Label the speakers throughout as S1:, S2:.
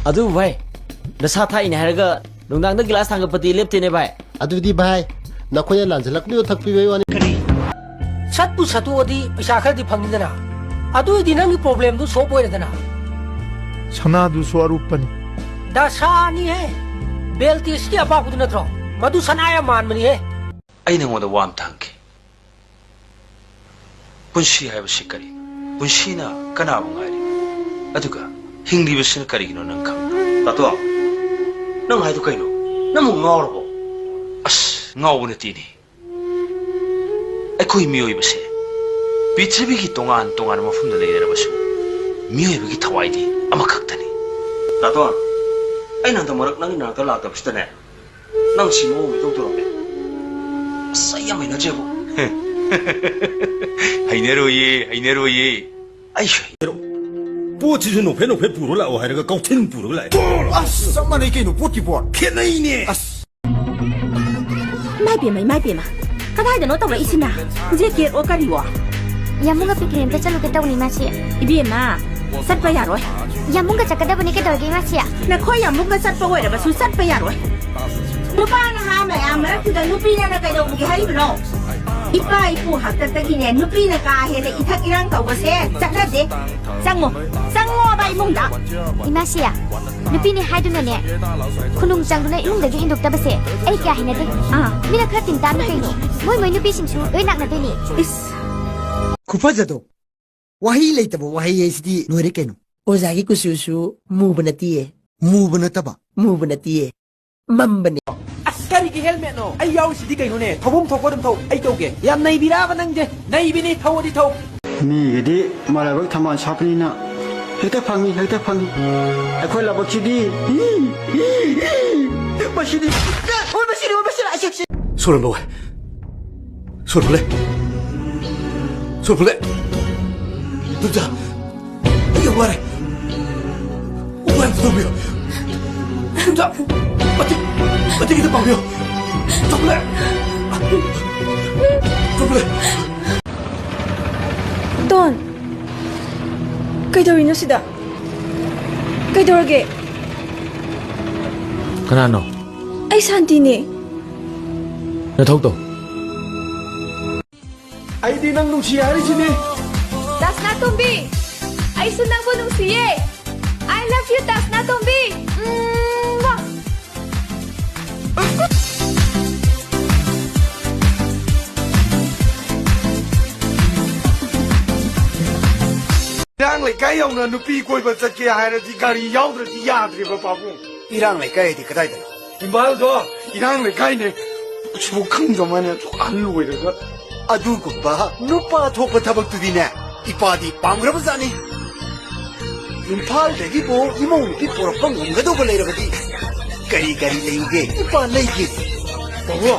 S1: अदु भाई नसा थाइने हारगा नुंदांग द गिलास थांग पति लेप्तेने भाई
S2: अदुदी भाई नखोया लांजलकबियो थकपिबे वानी
S3: सत्पु सतुओदी पैसा खरदी फंगिदना अदुदी नंगी प्रॉब्लम दु सोल्व होइदना
S4: सनादु स्वरूपनी
S3: दशानी है बेल्टिस की अबाबुद नत्रो मधु सनाया मानमनी है
S5: आई नंगोदा वाम थांगे पुंशी हाइबसि करी पुंशीना कनाबु गारी अदुगा हिंगलिबसिना करिगिनो नंग खम तातो नंग हाइदु कइनो नमु ngawrbo as ngawbuna tini अखोई मियोइबसे पृथ्वीगी तोंगान तोंगान मफुमदा लेरबसु मियोइबगी थवाइदि अमखक्तनी तातो अꯩꯅ ꯍꯟꯗꯛ ꯃꯔꯛ ꯅꯪꯒꯤ ꯅꯥꯛꯇ ꯂꯥꯛꯇꯕꯁꯤꯗꯅꯦ ꯅꯪ ꯁꯤ ꯃꯑꯣꯡ ꯃꯇꯧ ꯇꯧꯔꯝꯃꯦ ꯑꯁ ꯑꯩ ꯌꯥꯝ ꯍꯩꯅꯗ꯭ꯔꯦꯕꯣ ꯍꯩꯅꯔꯣꯏꯌꯦ ꯑꯩ ꯍꯩꯅꯔꯣ
S6: ꯄꯣꯠꯁꯤꯁꯨ ꯅꯣꯐꯦ ꯅꯣꯐꯦ ꯄꯨꯔ ꯂꯥꯛꯑꯣ ꯍꯥꯏꯔꯒ ꯀꯧꯊꯤꯟ ꯄꯨꯔꯒ ꯂꯥꯛꯑꯦ ꯑꯁ ꯆꯞ ꯃꯥꯟꯅꯩ ꯀꯩꯅꯣ ꯄꯣꯠꯀꯤ ꯄꯣꯠ ꯈꯦꯠꯅꯩꯅꯦ ꯑꯁ
S7: ꯏꯃꯥꯏꯄꯦꯝꯃ ꯀꯗꯥꯏꯗꯅꯣ ꯇꯧꯔꯛꯏꯁꯤꯅ ꯖꯦꯀꯦꯠ ꯑꯣ ꯀꯔꯤꯋꯣ
S8: ꯌꯥꯝꯃꯨꯡꯒ ꯄꯤꯛꯈ꯭ꯔꯦꯝꯇ ꯆꯠꯂꯨꯒꯦ ꯇꯧꯅꯤ ꯃꯥꯁꯤ
S7: 이비엠마 ꯆꯠꯄ ꯌꯥꯔꯣꯏ
S8: ꯌꯥꯝꯃꯨꯡꯒ ꯆꯠꯀꯗꯕꯅꯤ ꯀꯩꯗꯧꯔꯒꯦ ꯃꯥꯁꯤ
S7: ꯅꯈꯣꯏ ꯌꯥꯝꯃꯨꯡꯒ ꯆꯠꯄ ꯑꯣꯏꯔꯕꯁꯨ ꯆꯠꯄ ꯌꯥꯔꯣꯏ ꯅꯨꯄꯥ ꯅꯍꯥ ꯃꯌꯥꯝ ꯃꯔꯛꯇꯨꯗ ꯅꯨꯄꯤꯅ ꯀꯩꯗꯧꯕꯒꯦ ꯍꯥꯏꯕꯅꯣ ꯏꯄꯥ ꯏꯄꯨ ꯍꯥꯛꯇꯛꯇꯒꯤꯅꯦ ꯅꯨꯄꯤꯅ ꯀꯥ ꯍꯦꯟꯅ ꯏꯊꯛ ꯏꯔꯥꯡ ꯇꯧꯕꯁꯦ ꯆꯠꯅꯗꯦ ꯆꯪꯉꯣꯕ ꯏꯃꯨꯡꯗ
S8: ꯏꯃꯥꯁꯤ ꯅꯨꯄꯤꯅꯤ ꯍꯥꯏꯗꯨꯅꯅꯦ ꯈꯨꯅꯨꯡ ꯆꯪꯗꯨꯅ ꯏꯃꯨꯡꯗꯒꯤ ꯍꯦꯟꯗꯣꯛꯇꯕꯁꯦ ꯑꯩ ꯀꯌꯥ ꯍꯩꯅꯗꯦ ꯃꯤꯅ ꯈꯔ ꯇꯤꯡꯇꯥꯝꯅꯤ ꯀꯩꯅꯣ ꯃꯣꯏ ꯅꯨꯄꯤꯁꯤꯡꯁꯨ ꯂꯣꯏ ꯅꯥꯛꯅꯗꯣꯏꯅꯤ
S9: खुफजदो वही लेतबो वही ऐसी लोरे केनो ओजागी कुसुसु मूव नतीये मूव नतबा मम्बने
S3: अस्करी की हेलमेट नो आई याव सिदी कइनुने थबुम थोकोदम थौ आई तौगे याम नैबिराबा नंजे नैबिनी थौदी थौ
S10: मीगदी मालाबक थमान सापनीना हेक्ता फांगी अखोय लाबकसिदी बसिदी आशक्सी
S6: 소름보게 소름볼래 눈자 이거 말해 오빠한테 너무요 눈자 어떻게 된 방이요 조금래
S7: 돈 ꯀꯩꯗꯧꯔꯤꯅꯣ ꯁꯤꯗ ꯀꯩꯗꯧꯔꯒꯦ
S1: ꯀꯅꯥꯅꯣ
S7: ꯑꯩ ꯁꯥꯟꯇꯤꯅꯦ
S1: ꯅꯊꯧꯇꯣ
S3: 아이디 낭 농시 하리시니
S7: 다스나 톰비 아이수 낭보 농시예 I love you 다스나 톰비
S6: 이랑 레카이 형은 누피 꼬이버 ጸ게 하야지 가리 야우드지 야드리버 바보 이랑 레카이디 그다이다 이말도 이랑 레카이네 주먹큰 거만해 안 누고 이러가
S9: अदुगुबा नुपा थोप थबक तुदिने इपादी पांग्रबजानी इम्फाल देगी बो इमों की पोरपंग गदो बलेरबदी करी लेंगे इपा लेगी
S6: बाबू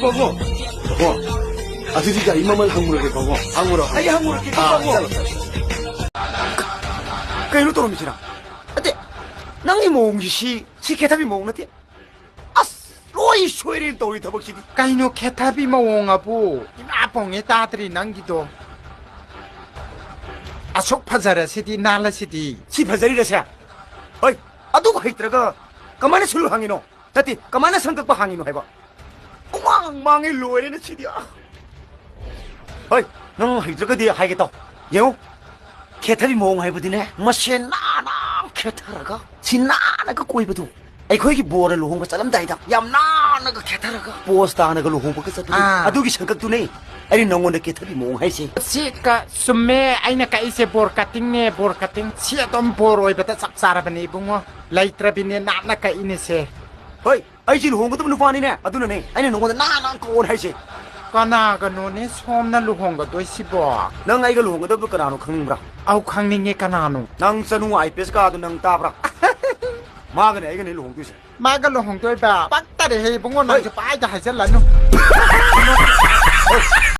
S6: बाबू अदुदी गारी ममल हंगुरगे बाबू आई हंगुरगे बाबू कइनो तोरमिसिना अते नंगी मोंगि시 सि케타비 मोंनते 로이 소리를 또리 더벅시기
S4: 까이노 케타비 마옹아부 이마봉에 따들이 남기도 아속 파자라시디 날라시디
S6: 시파자리라샤 어이 아두고 했더라가 그만에 술로 항이노 다티 그만에 성격바 항이노 해봐 엉망이 로에는 시디야 어이 너 했더라가 네 하겠다 예우 케타비 모옹 해보디네 마시 나나 케타라가 신나나가 꼬이버도 ꯑꯩꯈꯣꯏꯒꯤ ꯕꯣꯔ ꯂꯨꯍꯣꯡꯕ ꯆꯠꯂꯝꯗꯥꯏꯗ ꯌꯥꯝ ꯅꯥꯟꯅꯒ ꯈꯦꯊꯔꯒ ꯄꯣꯁ ꯇꯥꯅꯒ ꯂꯨꯍꯣꯡꯕꯒ ꯆꯠꯄꯗꯨ ꯑꯗꯨꯒꯤ ꯁꯪꯀꯛꯇꯨꯅꯦ ꯑꯩꯅ ꯅꯉꯣꯟꯗ ꯀꯦꯊꯕꯤ ꯃꯑꯣꯡ ꯍꯥꯏꯁꯦ
S4: ꯁꯤꯀ ꯁꯨꯝꯃꯦ ꯑꯩꯅ ꯀꯛꯏꯁꯦ ꯕꯣꯔ ꯀꯠꯇꯤꯡꯅꯦ ꯕꯣꯔ ꯀꯠꯇꯤꯡ ꯁꯤ ꯑꯗꯨꯝ ꯕꯣꯔ ꯑꯣꯏꯕꯗ ꯆꯞ ꯆꯥꯔꯕꯅꯦ ꯏꯕꯨꯡꯉꯣ ꯂꯩꯇ꯭ꯔꯕꯤꯅꯦ ꯅꯥꯟꯅ ꯀꯛꯏꯅꯦꯁꯦ
S6: ꯍꯣꯏ ꯑꯩꯁꯤ ꯂꯨꯍꯣꯡꯒꯗꯕ ꯅꯨꯄꯥꯅꯤꯅꯦ ꯑꯗꯨꯅꯅꯦ ꯑꯩꯅ ꯅꯉꯣꯟꯗ ꯅꯥꯟꯅ ꯀꯛꯑꯣ ꯍꯥꯏꯁꯦ
S4: ꯀꯅꯥꯒꯅꯣꯅꯦ ꯁꯣꯝꯅ ꯂꯨꯍꯣꯡꯒꯗꯣꯏꯁꯤꯕꯣ
S6: ꯅꯪ ꯑꯩꯒ ꯂꯨꯍꯣꯡꯒꯗꯕ ꯀꯅꯥꯅꯣ ꯈꯪꯅꯤꯡꯕ꯭ꯔꯥ
S4: ꯑꯧ ꯈꯪꯅꯤꯡꯉꯦ ꯀꯅꯥꯅꯣ
S6: ꯅꯪ ꯆꯅꯨ ꯑꯥꯏꯄꯤꯑꯦꯁ ꯀꯥꯗꯣ ꯅꯪ ꯇꯥꯕ꯭ꯔꯥ 마가네 이거네 루홍도이세
S4: 마가 루홍도이바 빡따리 해 봉어 나지 빠이다 하실라노